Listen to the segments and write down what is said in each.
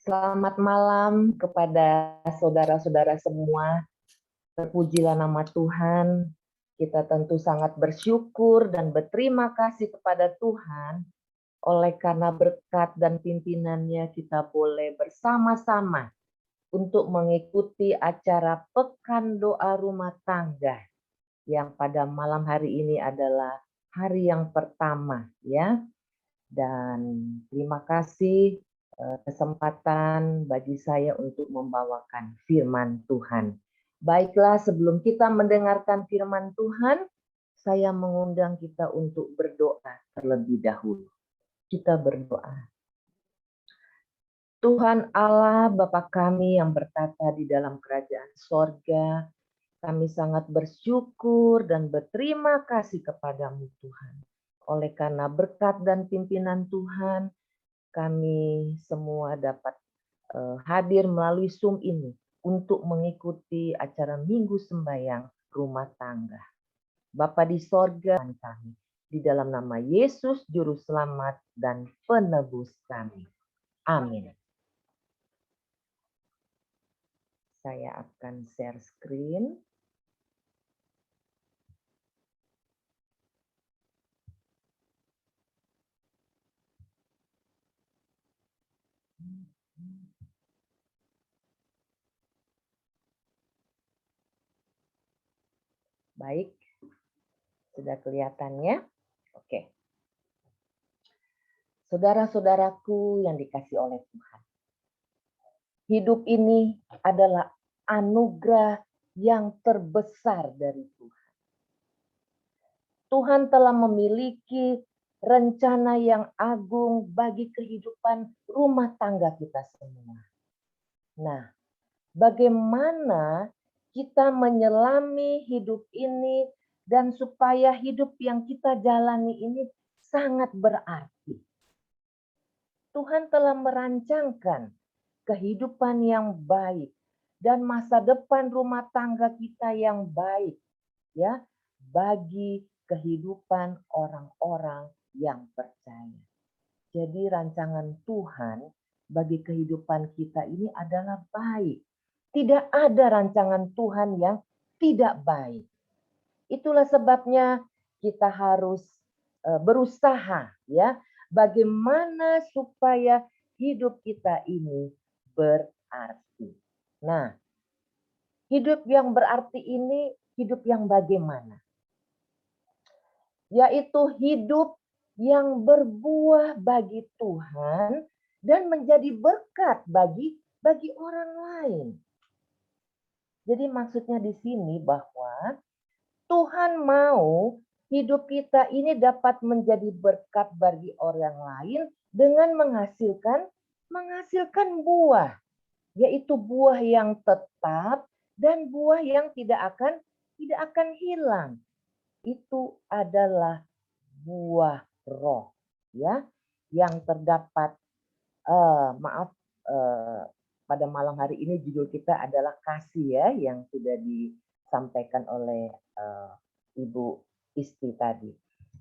Selamat malam kepada saudara-saudara semua. Terpujilah nama Tuhan. Kita tentu sangat bersyukur dan berterima kasih kepada Tuhan. Oleh karena berkat dan pimpinannya kita boleh bersama-sama untuk mengikuti acara Pekan Doa Rumah Tangga. Yang pada malam hari ini adalah hari yang pertama ya. Dan terima kasih kesempatan bagi saya untuk membawakan firman Tuhan. Baiklah, sebelum kita mendengarkan firman Tuhan, saya mengundang kita untuk berdoa terlebih dahulu. Kita berdoa. Tuhan Allah, Bapa kami yang bertata di dalam kerajaan sorga, kami sangat bersyukur dan berterima kasih kepadamu Tuhan. Oleh karena berkat dan pimpinan Tuhan, kami semua dapat hadir melalui Zoom ini untuk mengikuti acara Minggu Sembahyang Rumah Tangga. Bapa di sorga kami, di dalam nama Yesus Juru Selamat dan Penebus kami. Amin. Saya akan share screen. Baik, sudah kelihatannya? Oke. Saudara-saudaraku yang dikasih oleh Tuhan. Hidup ini adalah anugerah yang terbesar dari Tuhan. Tuhan telah memiliki rencana yang agung bagi kehidupan rumah tangga kita semua. Nah, bagaimana kita menyelami hidup ini dan supaya hidup yang kita jalani ini sangat berarti. Tuhan telah merancangkan kehidupan yang baik dan masa depan rumah tangga kita yang baik ya bagi kehidupan orang-orang yang percaya. Jadi rancangan Tuhan bagi kehidupan kita ini adalah baik. Tidak ada rancangan Tuhan yang tidak baik. Itulah sebabnya kita harus berusaha ya bagaimana supaya hidup kita ini berarti. Nah, hidup yang berarti ini hidup yang bagaimana? Yaitu hidup yang berbuah bagi Tuhan dan menjadi berkat bagi orang lain. Jadi maksudnya di sini bahwa Tuhan mau hidup kita ini dapat menjadi berkat bagi orang lain dengan menghasilkan buah, yaitu buah yang tetap dan buah yang tidak akan hilang. Itu adalah buah roh ya yang terdapat pada malam hari ini judul kita adalah kasih ya yang sudah disampaikan oleh Ibu Isti tadi.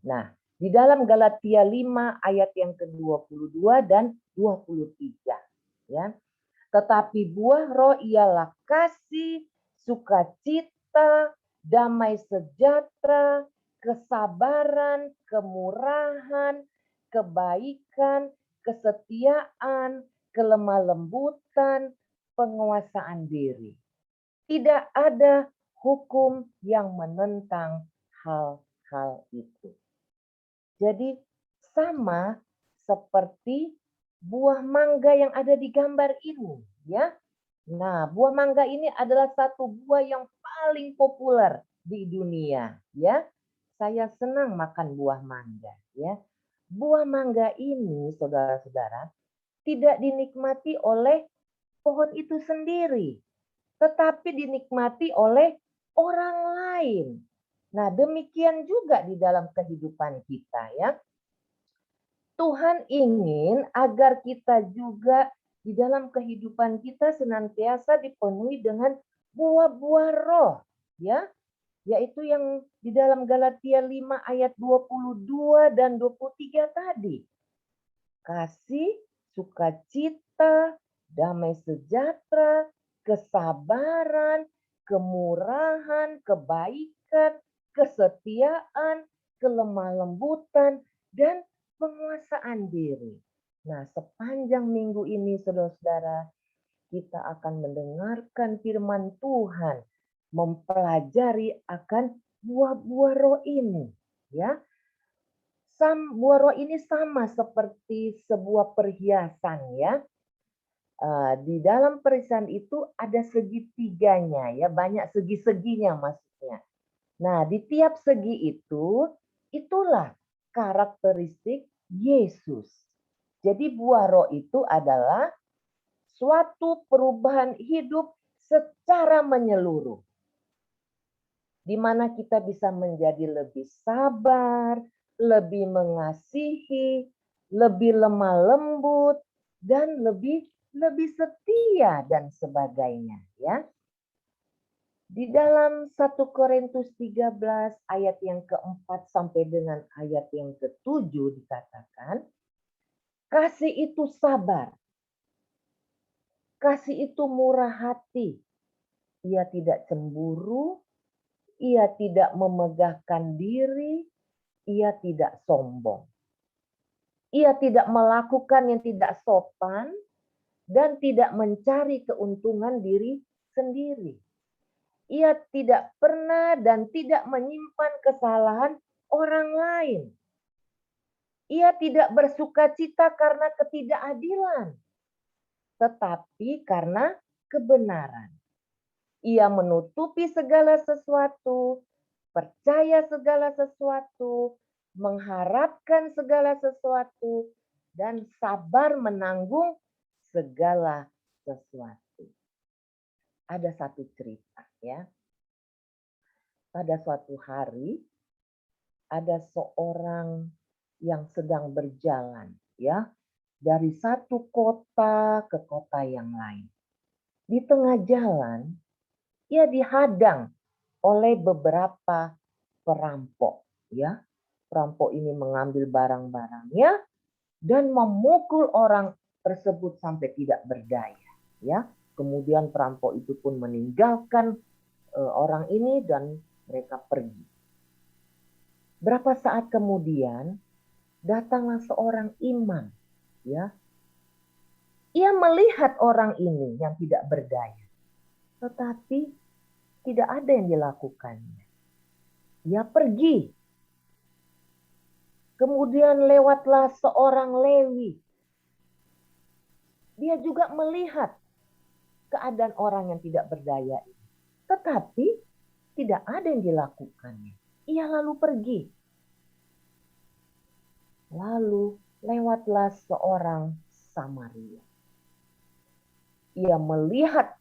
Nah, di dalam Galatia 5 ayat yang ke-22 dan 23 ya. Tetapi buah roh ialah kasih, sukacita, damai sejahtera, kesabaran, kemurahan, kebaikan, kesetiaan, kelemah lembutan, penguasaan diri. Tidak ada hukum yang menentang hal-hal itu. Jadi sama seperti buah mangga yang ada di gambar ini, ya. Nah, buah mangga ini adalah satu buah yang paling populer di dunia, ya. Saya senang makan buah mangga, ya. Buah mangga ini, saudara-saudara, tidak dinikmati oleh pohon itu sendiri, tetapi dinikmati oleh orang lain. Nah, demikian juga di dalam kehidupan kita, ya. Tuhan ingin agar kita juga di dalam kehidupan kita senantiasa dipenuhi dengan buah-buah roh, ya. Yaitu yang di dalam Galatia 5 ayat 22 dan 23 tadi. Kasih, sukacita, damai sejahtera, kesabaran, kemurahan, kebaikan, kesetiaan, kelemah lembutan, dan penguasaan diri. Nah, sepanjang minggu ini, saudara-saudara, kita akan mendengarkan firman Tuhan, mempelajari akan buah-buah roh ini, ya. Buah roh ini sama seperti sebuah perhiasan, ya. Di dalam perhiasan itu ada segitiganya, ya, banyak segi-seginya maksudnya. Nah, di tiap segi itu, itulah karakteristik Yesus. Jadi buah roh itu adalah suatu perubahan hidup secara menyeluruh. Di mana kita bisa menjadi lebih sabar, lebih mengasihi, lebih lemah lembut, dan lebih setia dan sebagainya, ya. Di dalam 1 Korintus 13 ayat yang keempat sampai dengan ayat yang ketujuh dikatakan, kasih itu sabar, kasih itu murah hati, ia tidak cemburu, ia tidak memegahkan diri, ia tidak sombong. Ia tidak melakukan yang tidak sopan dan tidak mencari keuntungan diri sendiri. Ia tidak pernah dan tidak menyimpan kesalahan orang lain. Ia tidak bersukacita karena ketidakadilan, tetapi karena kebenaran. Ia menutupi segala sesuatu, percaya segala sesuatu, mengharapkan segala sesuatu, dan sabar menanggung segala sesuatu. Ada satu cerita, ya. Pada suatu hari ada seorang yang sedang berjalan, ya, dari satu kota ke kota yang lain. Di tengah jalan ia dihadang oleh beberapa perampok, ya. Perampok ini mengambil barang-barangnya dan memukul orang tersebut sampai tidak berdaya, ya. Kemudian perampok itu pun meninggalkan orang ini dan mereka pergi. Berapa saat kemudian datanglah seorang imam, ya. Ia melihat orang ini yang tidak berdaya, tetapi tidak ada yang dilakukannya. Ia pergi. Kemudian lewatlah seorang Lewi. Dia juga melihat keadaan orang yang tidak berdaya ini. Tetapi tidak ada yang dilakukannya. Ia lalu pergi. Lalu lewatlah seorang Samaria. Ia melihat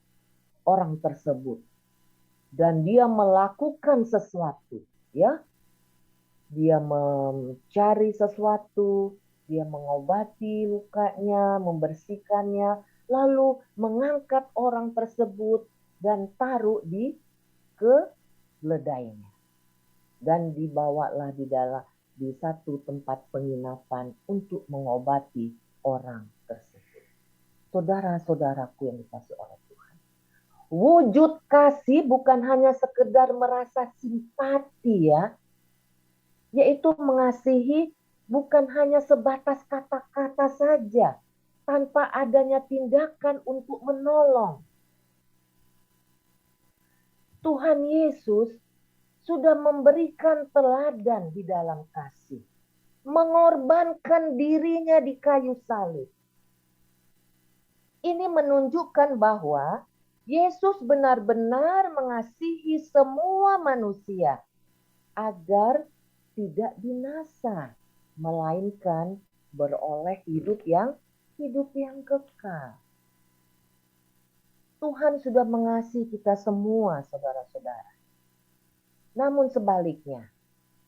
orang tersebut dan dia melakukan sesuatu, ya. Dia mencari sesuatu, dia mengobati lukanya, membersihkannya, lalu mengangkat orang tersebut dan taruh di keledainya. Dan dibawalah di satu tempat penginapan untuk mengobati orang tersebut. Saudara-saudaraku yang dikasihi oleh Tuhan, wujud kasih bukan hanya sekedar merasa simpati, ya, yaitu mengasihi bukan hanya sebatas kata-kata saja, tanpa adanya tindakan untuk menolong. Tuhan Yesus sudah memberikan teladan di dalam kasih, mengorbankan dirinya di kayu salib. Ini menunjukkan bahwa Yesus benar-benar mengasihi semua manusia agar tidak binasa, melainkan beroleh hidup yang kekal. Tuhan sudah mengasihi kita semua, saudara-saudara. Namun sebaliknya,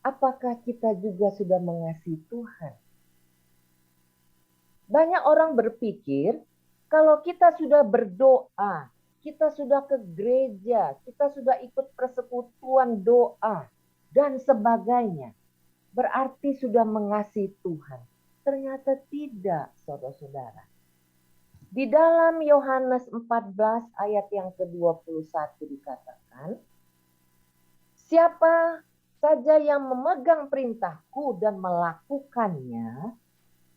apakah kita juga sudah mengasihi Tuhan? Banyak orang berpikir kalau kita sudah berdoa, kita sudah ke gereja, kita sudah ikut persekutuan doa, dan sebagainya, berarti sudah mengasihi Tuhan. Ternyata tidak, saudara-saudara. Di dalam Yohanes 14 ayat yang ke-21 dikatakan, siapa saja yang memegang perintahku dan melakukannya,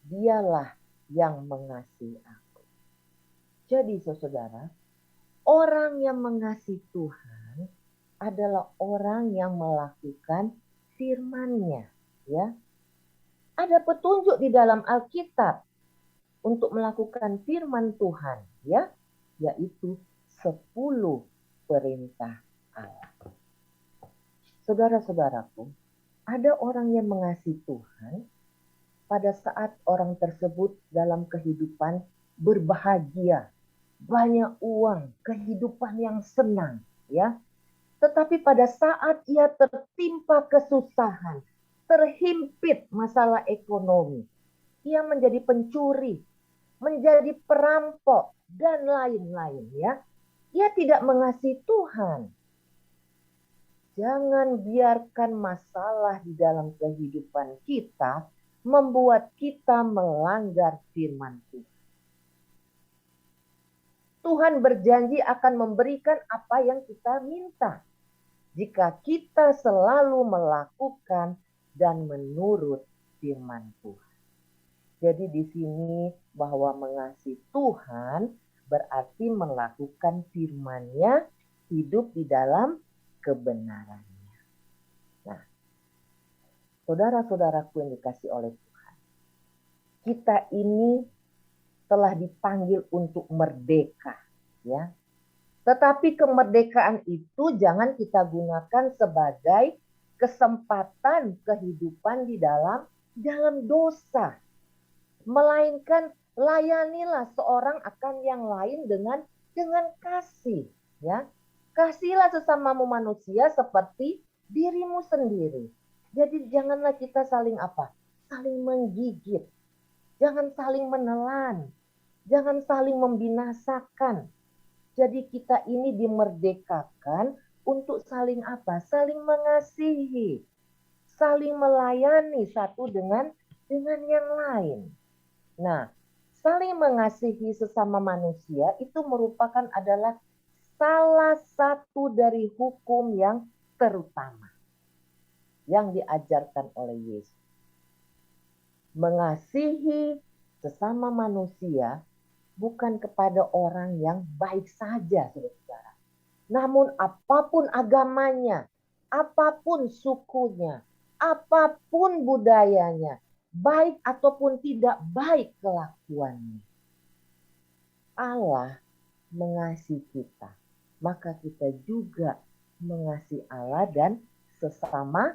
dialah yang mengasihi aku. Jadi saudara, orang yang mengasihi Tuhan adalah orang yang melakukan firman-Nya, ya. Ada petunjuk di dalam Alkitab untuk melakukan firman Tuhan, ya, yaitu 10 perintah Allah. Saudara-saudaraku, ada orang yang mengasihi Tuhan pada saat orang tersebut dalam kehidupan berbahagia, banyak uang, kehidupan yang senang, ya. Tetapi pada saat ia tertimpa kesusahan, terhimpit masalah ekonomi, ia menjadi pencuri, menjadi perampok, dan lain-lain, ya. Ia tidak mengasihi Tuhan. Jangan biarkan masalah di dalam kehidupan kita membuat kita melanggar firman Tuhan. Tuhan berjanji akan memberikan apa yang kita minta jika kita selalu melakukan dan menurut firman Tuhan. Jadi di sini bahwa mengasihi Tuhan berarti melakukan firman-Nya, hidup di dalam kebenarannya. Nah, saudara-saudaraku yang dikasihi oleh Tuhan, kita ini telah dipanggil untuk merdeka, ya. Tetapi kemerdekaan itu jangan kita gunakan sebagai kesempatan kehidupan di dalam dosa. Melainkan layanilah seorang akan yang lain dengan kasih, ya. Kasihilah sesamamu manusia seperti dirimu sendiri. Jadi janganlah kita saling apa? Saling menggigit. Jangan saling menelan. Jangan saling membinasakan. Jadi kita ini dimerdekakan untuk saling apa? Saling mengasihi. Saling melayani satu dengan yang lain. Nah, saling mengasihi sesama manusia itu merupakan adalah salah satu dari hukum yang terutama yang diajarkan oleh Yesus. Mengasihi sesama manusia bukan kepada orang yang baik saja, saudara. Namun apapun agamanya, apapun sukunya, apapun budayanya, baik ataupun tidak baik kelakuannya, Allah mengasihi kita. Maka kita juga mengasihi Allah dan sesama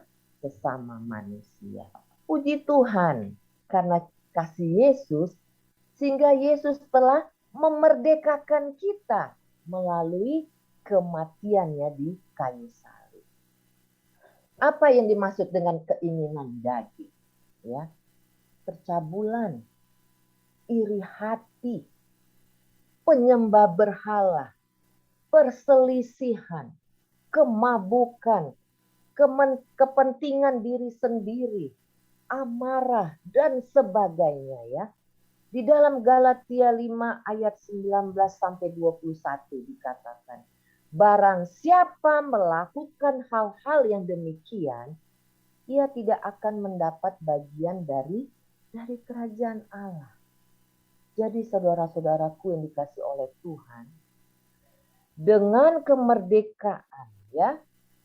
manusia. Puji Tuhan karena kasih Yesus, sehingga Yesus telah memerdekakan kita melalui kematiannya di kayu salib. Apa yang dimaksud dengan keinginan daging? Ya, percabulan, iri hati, penyembah berhala, perselisihan, kemabukan, kepentingan diri sendiri, amarah, dan sebagainya, ya. Di dalam Galatia 5 ayat 19-21 dikatakan, barang siapa melakukan hal-hal yang demikian, ia tidak akan mendapat bagian dari kerajaan Allah. Jadi saudara-saudaraku yang dikasihi oleh Tuhan, dengan kemerdekaan, ya,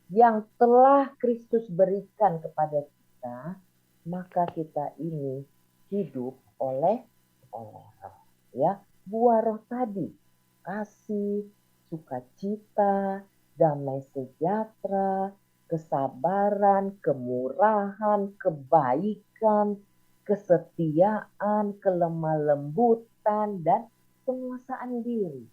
yang telah Kristus berikan kepada kita, maka kita ini hidup oleh roh, ya. Buah roh tadi, kasih, sukacita, damai sejahtera, kesabaran, kemurahan, kebaikan, kesetiaan, kelemah lembutan, dan penguasaan diri.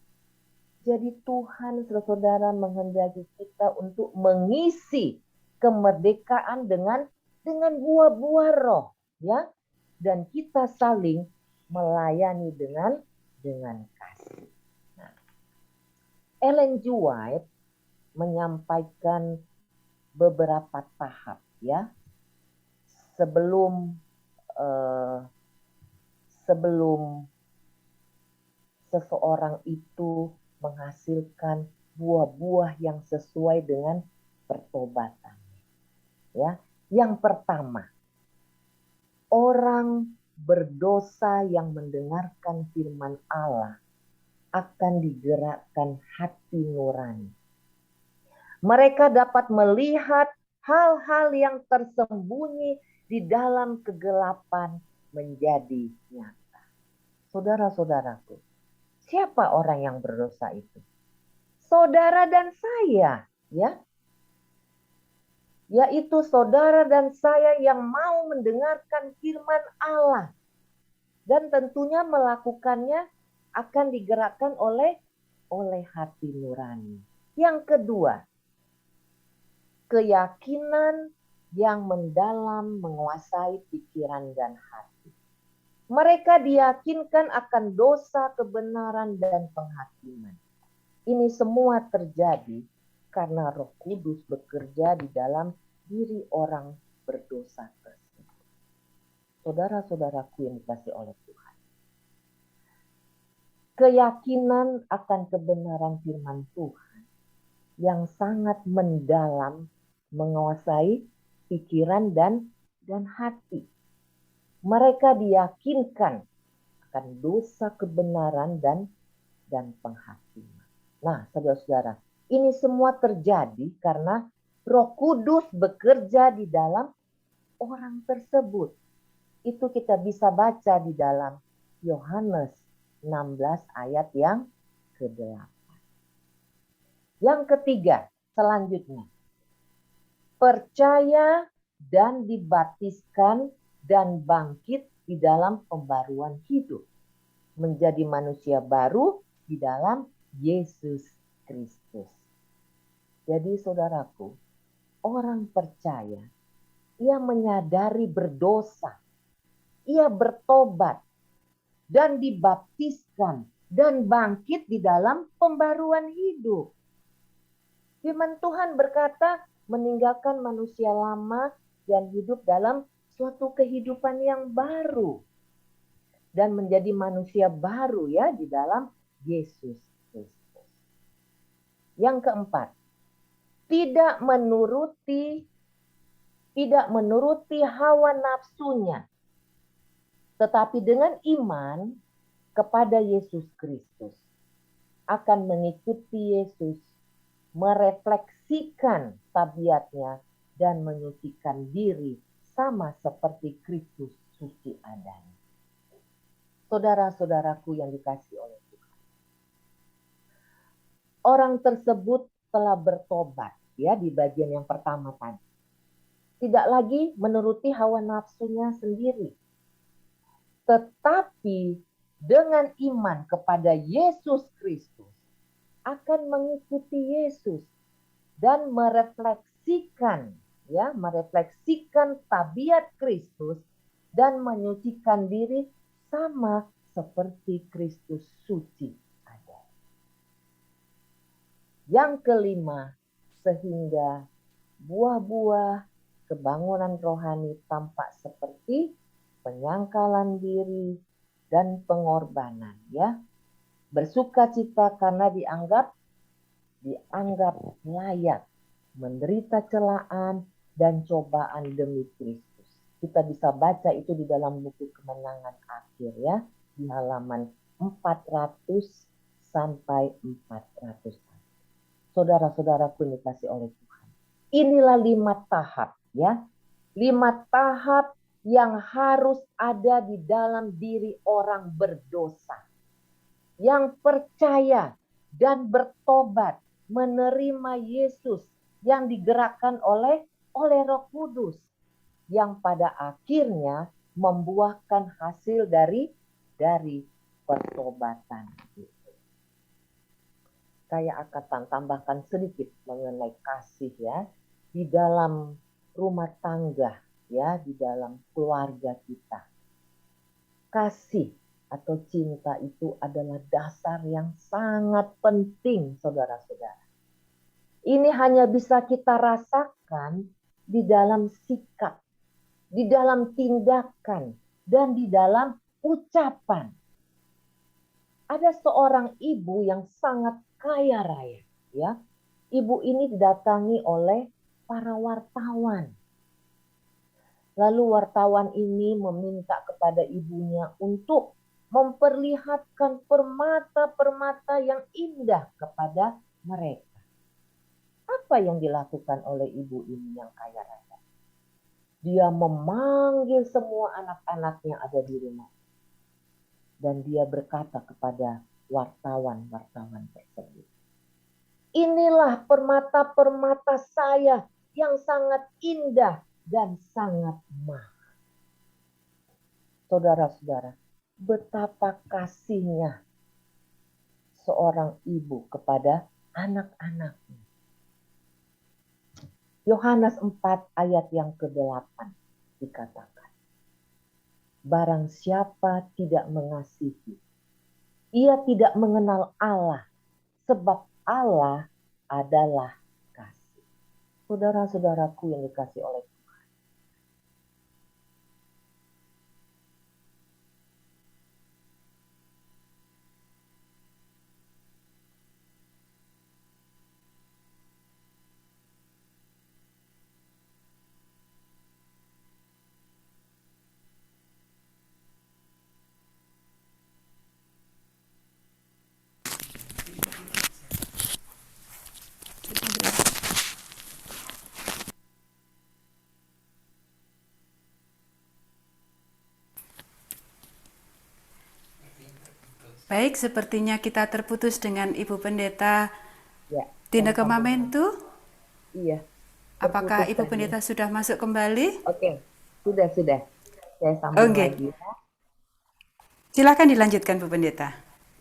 Jadi Tuhan, saudara, menghendaki kita untuk mengisi kemerdekaan dengan buah-buah roh, ya. Dan kita saling melayani dengan kasih. Nah, Ellen G. White menyampaikan beberapa tahap, ya, sebelum seseorang itu menghasilkan buah-buah yang sesuai dengan pertobatan. Ya, yang pertama, orang berdosa yang mendengarkan firman Allah akan digerakkan hati nurani. Mereka dapat melihat hal-hal yang tersembunyi di dalam kegelapan menjadi nyata. Saudara-saudaraku, siapa orang yang berdosa itu? Saudara dan saya, ya. Yaitu saudara dan saya yang mau mendengarkan firman Allah. Dan tentunya melakukannya akan digerakkan oleh hati nurani. Yang kedua, keyakinan yang mendalam menguasai pikiran dan hati. Mereka diyakinkan akan dosa, kebenaran, dan penghakiman. Ini semua terjadi karena Roh Kudus bekerja di dalam diri orang berdosa tersebut. Saudara-saudaraku yang dikasihi oleh Tuhan. Keyakinan akan kebenaran firman Tuhan yang sangat mendalam menguasai pikiran dan hati. Mereka diyakinkan akan dosa, kebenaran, dan penghakiman. Nah, saudara-saudara, ini semua terjadi karena Roh Kudus bekerja di dalam orang tersebut. Itu kita bisa baca di dalam Yohanes 16 ayat yang ke-8. Yang ketiga, selanjutnya. Percaya dan dibaptiskan dan bangkit di dalam pembaruan hidup. Menjadi manusia baru di dalam Yesus Kristus. Jadi saudaraku, orang percaya, ia menyadari berdosa, ia bertobat, dan dibaptiskan, dan bangkit di dalam pembaruan hidup. Firman Tuhan berkata, meninggalkan manusia lama dan hidup dalam suatu kehidupan yang baru. Dan menjadi manusia baru ya di dalam Yesus Kristus. Yang keempat, tidak menuruti hawa nafsunya, tetapi dengan iman kepada Yesus Kristus akan mengikuti Yesus, merefleksikan tabiatnya dan menyucikan diri sama seperti Kristus suci adanya. Saudara-saudaraku yang dikasihi oleh Tuhan. Orang tersebut telah bertobat ya di bagian yang pertama tadi. Tidak lagi menuruti hawa nafsunya sendiri. Tetapi dengan iman kepada Yesus Kristus akan mengikuti Yesus dan merefleksikan tabiat Kristus dan menyucikan diri sama seperti Kristus suci ada. Yang kelima, sehingga buah-buah kebangunan rohani tampak seperti penyangkalan diri dan pengorbanan ya. Bersukacita karena dianggap layak menderita celaan dan cobaan demi Kristus. Kita bisa baca itu di dalam buku Kemenangan Akhir ya, di halaman 400 sampai 400. Saudara-saudaraku yang dikasihi oleh Tuhan. Inilah 5 tahap ya. 5 tahap yang harus ada di dalam diri orang berdosa. Yang percaya dan bertobat, menerima Yesus yang digerakkan oleh Roh Kudus. Yang pada akhirnya membuahkan hasil dari pertobatan itu. Saya akan tambahkan sedikit mengenai kasih ya di dalam rumah tangga ya, di dalam keluarga kita. Kasih atau cinta itu adalah dasar yang sangat penting, saudara-saudara. Ini hanya bisa kita rasakan di dalam sikap, di dalam tindakan, dan di dalam ucapan. Ada seorang ibu yang sangat kaya raya, ya. Ibu ini didatangi oleh para wartawan. Lalu wartawan ini meminta kepada ibunya untuk memperlihatkan permata-permata yang indah kepada mereka. Apa yang dilakukan oleh ibu ini yang kaya raya? Dia memanggil semua anak-anak yang ada di rumah. Dan dia berkata kepada wartawan-wartawan tersebut, inilah permata-permata saya yang sangat indah dan sangat mahal. Saudara-saudara, betapa kasihnya seorang ibu kepada anak-anaknya. Yohanes 4 ayat yang ke-8 dikatakan, barang siapa tidak mengasihi, ia tidak mengenal Allah, sebab Allah adalah kasih. Saudara-saudaraku yang dikasih oleh Tuhan. Baik, sepertinya kita terputus dengan Ibu Pendeta Ya, Tina yang sambungan. Kemamentu. Iya. Apakah Terputus Ibu tadi. Pendeta sudah masuk kembali? Oke, sudah. Saya sambung Oke, lagi. silakan dilanjutkan Bu Pendeta.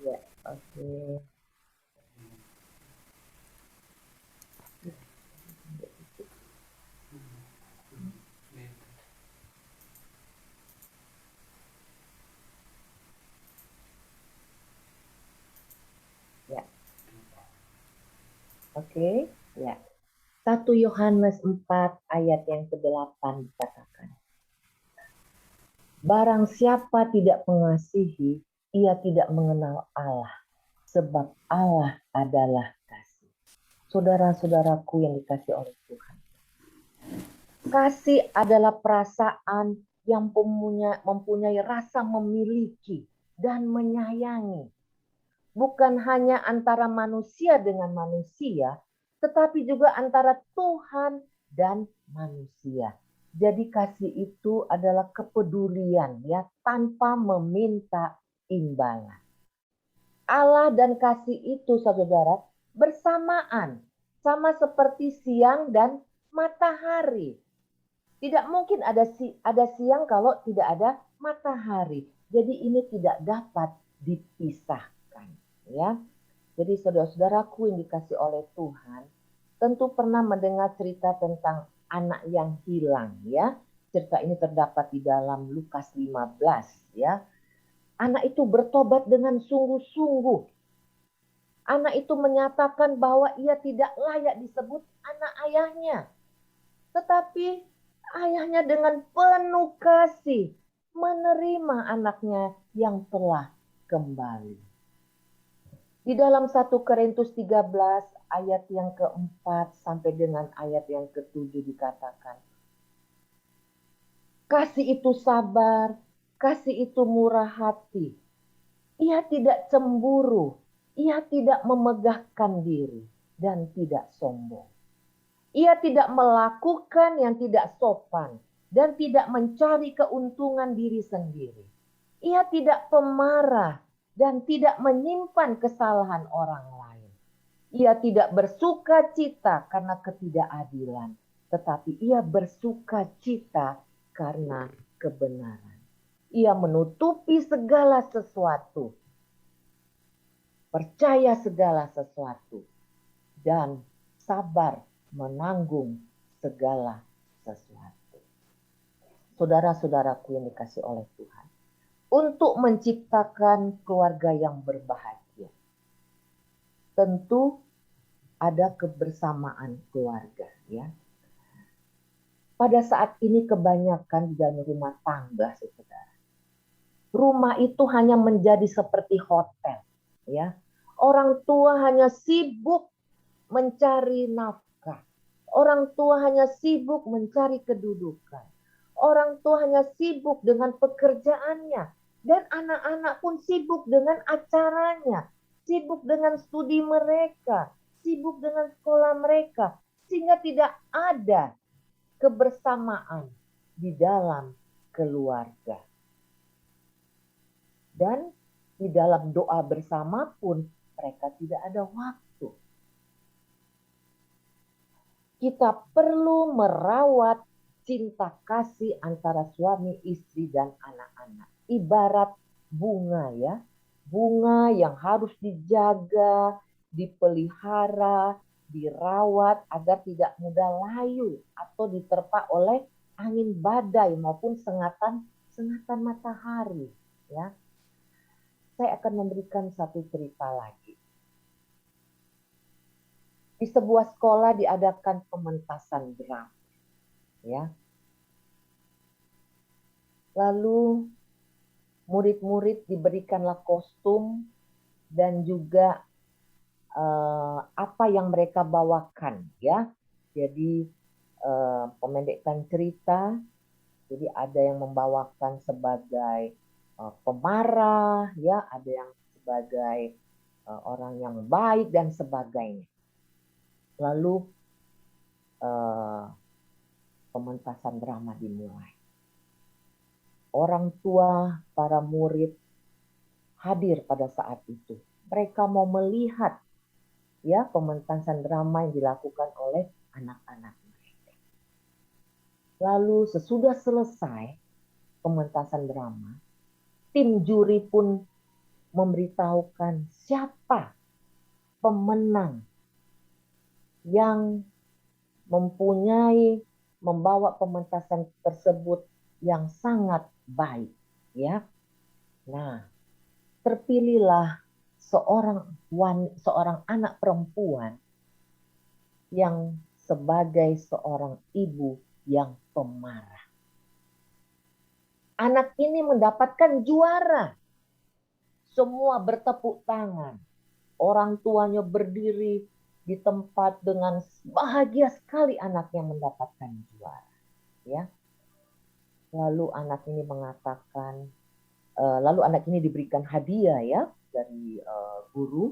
Ya, oke. Ya, oke. Ya. 1 Yohanes 4 ayat yang ke-8 dikatakan, barang siapa tidak mengasihi, ia tidak mengenal Allah, sebab Allah adalah kasih. Saudara-saudaraku yang dikasih oleh Tuhan. Kasih adalah perasaan yang mempunyai rasa memiliki dan menyayangi. Bukan hanya antara manusia dengan manusia, tetapi juga antara Tuhan dan manusia. Jadi kasih itu adalah kepedulian, ya, tanpa meminta imbalan. Allah dan kasih itu, saudara, bersamaan, sama seperti siang dan matahari. Tidak mungkin ada siang kalau tidak ada matahari. Jadi ini tidak dapat dipisahkan, ya. Jadi saudara-saudaraku yang dikasih oleh Tuhan, tentu pernah mendengar cerita tentang anak yang hilang, ya. Cerita ini terdapat di dalam Lukas 15, ya. Anak itu bertobat dengan sungguh-sungguh. Anak itu menyatakan bahwa ia tidak layak disebut anak ayahnya. Tetapi ayahnya dengan penuh kasih menerima anaknya yang telah kembali. Di dalam 1 Korintus 13 ayat yang ke-4 sampai dengan ayat yang ke-7 dikatakan, kasih itu sabar, kasih itu murah hati. Ia tidak cemburu, ia tidak memegahkan diri dan tidak sombong. Ia tidak melakukan yang tidak sopan dan tidak mencari keuntungan diri sendiri. Ia tidak pemarah dan tidak menyimpan kesalahan orang lain. Ia tidak bersuka cita karena ketidakadilan, tetapi ia bersuka cita karena kebenaran. Ia menutupi segala sesuatu, percaya segala sesuatu, dan sabar menanggung segala sesuatu. Saudara-saudaraku yang dikasih oleh Tuhan, untuk menciptakan keluarga yang berbahagia, tentu ada kebersamaan keluarga, ya. Pada saat ini kebanyakan di dalam rumah tangga, saudara, rumah itu hanya menjadi seperti hotel. ya. Orang tua hanya sibuk mencari nafkah. Orang tua hanya sibuk mencari kedudukan. Orang tua hanya sibuk dengan pekerjaannya. Dan anak-anak pun sibuk dengan acaranya. Sibuk dengan studi mereka. Sibuk dengan sekolah mereka. Sehingga tidak ada kebersamaan di dalam keluarga. Dan di dalam doa bersama pun mereka tidak ada waktu. Kita perlu merawat cinta kasih antara suami, istri, dan anak-anak. Ibarat bunga ya. Bunga yang harus dijaga, dipelihara, dirawat agar tidak mudah layu atau diterpa oleh angin badai maupun sengatan matahari. Ya. Saya akan memberikan satu cerita lagi. Di sebuah sekolah diadakan pementasan drama, ya. Lalu murid-murid diberikanlah kostum dan juga apa yang mereka bawakan, ya. Jadi pemendekkan cerita, jadi ada yang membawakan sebagai pemarah, ya, ada yang sebagai orang yang baik dan sebagainya. Lalu pementasan drama dimulai. Orang tua, para murid hadir pada saat itu. Mereka mau melihat ya pementasan drama yang dilakukan oleh anak-anak mereka. Lalu sesudah selesai pementasan drama, tim juri pun memberitahukan siapa pemenang yang membawa pementasan tersebut yang sangat baik, ya. Nah, terpilihlah seorang anak perempuan yang sebagai seorang ibu yang pemarah. Anak ini mendapatkan juara. Semua bertepuk tangan. Orang tuanya berdiri di tempat dengan bahagia sekali anaknya mendapatkan juara, ya. Lalu anak ini mengatakan, lalu anak ini diberikan hadiah ya dari guru.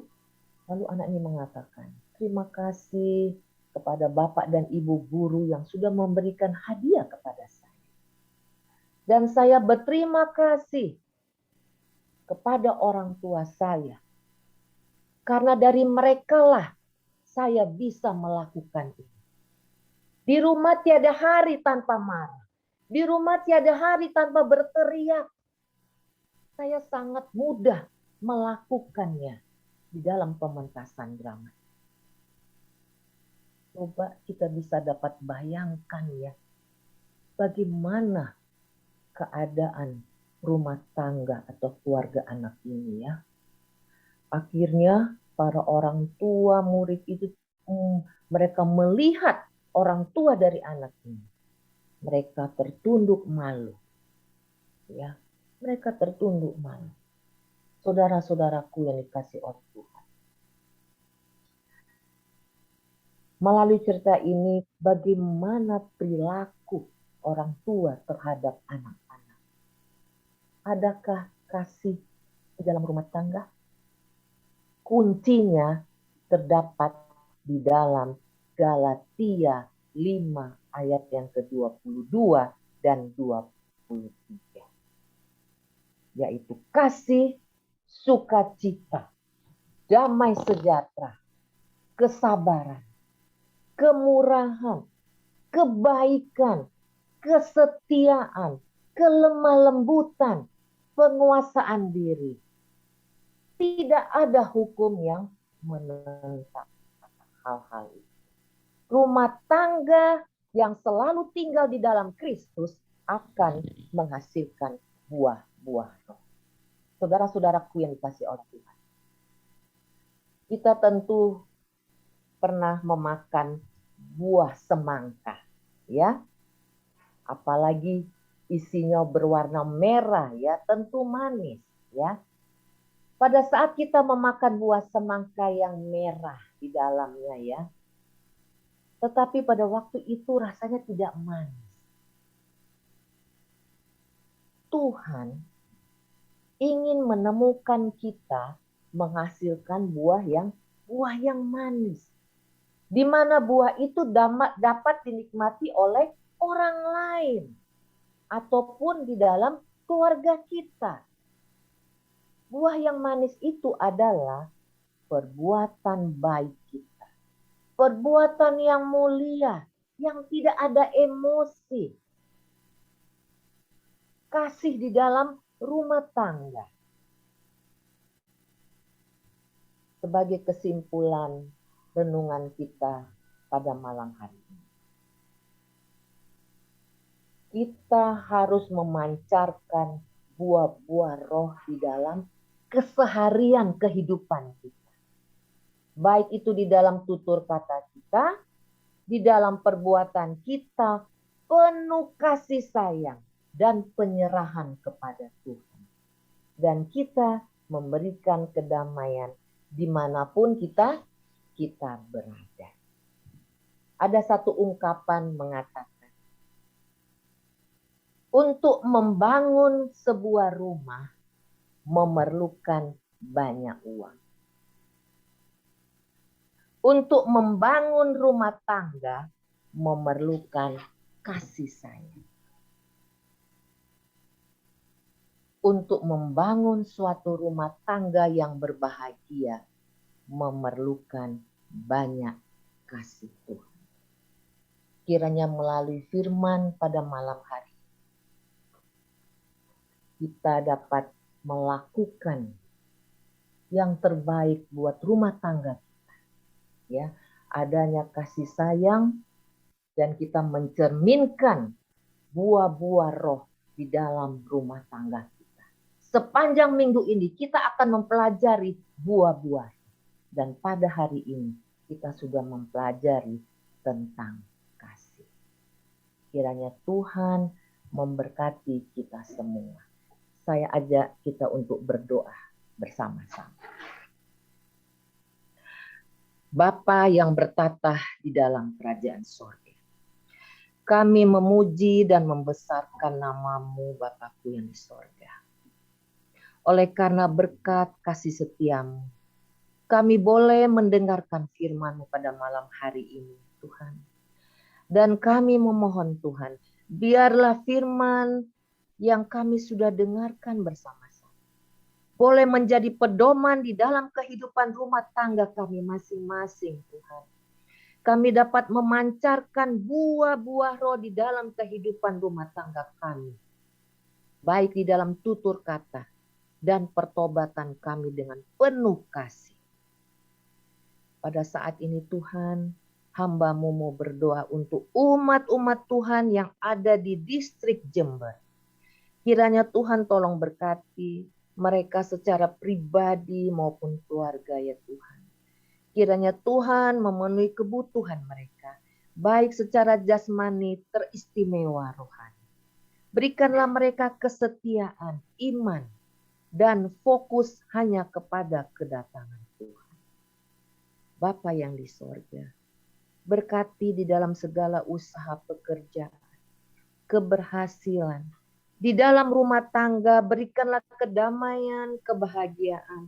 Lalu anak ini mengatakan, terima kasih kepada bapak dan ibu guru yang sudah memberikan hadiah kepada saya. Dan saya berterima kasih kepada orang tua saya. Karena dari merekalah saya bisa melakukan ini. Di rumah tiada hari tanpa marah. Di rumah tiada hari tanpa berteriak. Saya sangat mudah melakukannya di dalam pementasan drama. Coba kita bisa dapat bayangkan ya, bagaimana keadaan rumah tangga atau keluarga anak ini ya. Akhirnya para orang tua murid itu mereka melihat orang tua dari anak ini. Mereka tertunduk malu. Ya, mereka tertunduk malu. Saudara-saudaraku yang dikasihi oleh Tuhan. Melalui cerita ini, bagaimana perilaku orang tua terhadap anak-anak? Adakah kasih di dalam rumah tangga? Kuncinya terdapat di dalam Galatia 5 ayat yang ke-22 dan 23. Yaitu kasih, sukacita, damai sejahtera, kesabaran, kemurahan, kebaikan, kesetiaan, kelemah lembutan, penguasaan diri. Tidak ada hukum yang menentang hal-hal itu. Rumah tangga yang selalu tinggal di dalam Kristus akan menghasilkan buah-buah roh. Saudara-saudaraku yang dikasihi oleh Tuhan. Kita tentu pernah memakan buah semangka, ya. Apalagi isinya berwarna merah, ya, tentu manis, ya. Pada saat kita memakan buah semangka yang merah di dalamnya ya, tetapi pada waktu itu rasanya tidak manis. Tuhan ingin menemukan kita menghasilkan buah yang manis. Di mana buah itu dapat dinikmati oleh orang lain ataupun di dalam keluarga kita. Buah yang manis itu adalah perbuatan baik kita. Perbuatan yang mulia, yang tidak ada emosi. Kasih di dalam rumah tangga. Sebagai kesimpulan renungan kita pada malam hari ini, kita harus memancarkan buah-buah roh di dalam keseharian kehidupan kita. Baik itu di dalam tutur kata kita, di dalam perbuatan kita, penuh kasih sayang dan penyerahan kepada Tuhan. Dan kita memberikan kedamaian dimanapun kita berada. Ada satu ungkapan mengatakan, untuk membangun sebuah rumah memerlukan banyak uang. Untuk membangun rumah tangga memerlukan kasih sayang. Untuk membangun suatu rumah tangga yang berbahagia memerlukan banyak kasih Tuhan. Kiranya melalui firman pada malam hari kita dapat melakukan yang terbaik buat rumah tangga kita. Ya, adanya kasih sayang dan kita mencerminkan buah-buah roh di dalam rumah tangga. Sepanjang minggu ini kita akan mempelajari buah-buah. Dan pada hari ini kita sudah mempelajari tentang kasih. Kiranya Tuhan memberkati kita semua. Saya ajak kita untuk berdoa bersama-sama. Bapa yang bertatah di dalam kerajaan sorga, kami memuji dan membesarkan nama-Mu, Bapakku yang di sorga. Oleh karena berkat kasih setiamu, kami boleh mendengarkan firman-Mu pada malam hari ini, Tuhan. Dan kami memohon Tuhan, biarlah firman yang kami sudah dengarkan bersama-sama boleh menjadi pedoman di dalam kehidupan rumah tangga kami masing-masing, Tuhan. Kami dapat memancarkan buah-buah roh di dalam kehidupan rumah tangga kami. Baik di dalam tutur kata, dan pertobatan kami dengan penuh kasih. Pada saat ini Tuhan, hamba-Mu mau berdoa untuk umat-umat Tuhan yang ada di distrik Jember. Kiranya Tuhan tolong berkati mereka secara pribadi maupun keluarga ya Tuhan. Kiranya Tuhan memenuhi kebutuhan mereka, baik secara jasmani teristimewa rohani. Berikanlah mereka kesetiaan, iman, dan fokus hanya kepada kedatangan Tuhan. Bapa yang di sorga, berkati di dalam segala usaha pekerjaan, keberhasilan. Di dalam rumah tangga berikanlah kedamaian, kebahagiaan.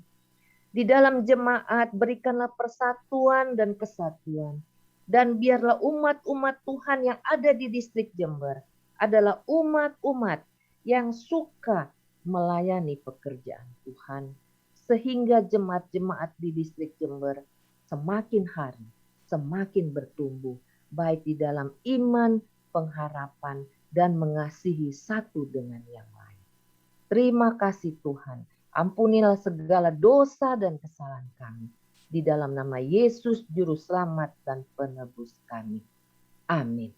Di dalam jemaat berikanlah persatuan dan kesatuan. Dan biarlah umat-umat Tuhan yang ada di distrik Jember adalah umat-umat yang suka melayani pekerjaan Tuhan, sehingga jemaat-jemaat di distrik Jember semakin hari semakin bertumbuh, baik di dalam iman, pengharapan, dan mengasihi satu dengan yang lain. Terima kasih Tuhan, ampunilah segala dosa dan kesalahan kami. Di dalam nama Yesus Juru Selamat dan Penebus kami. Amin.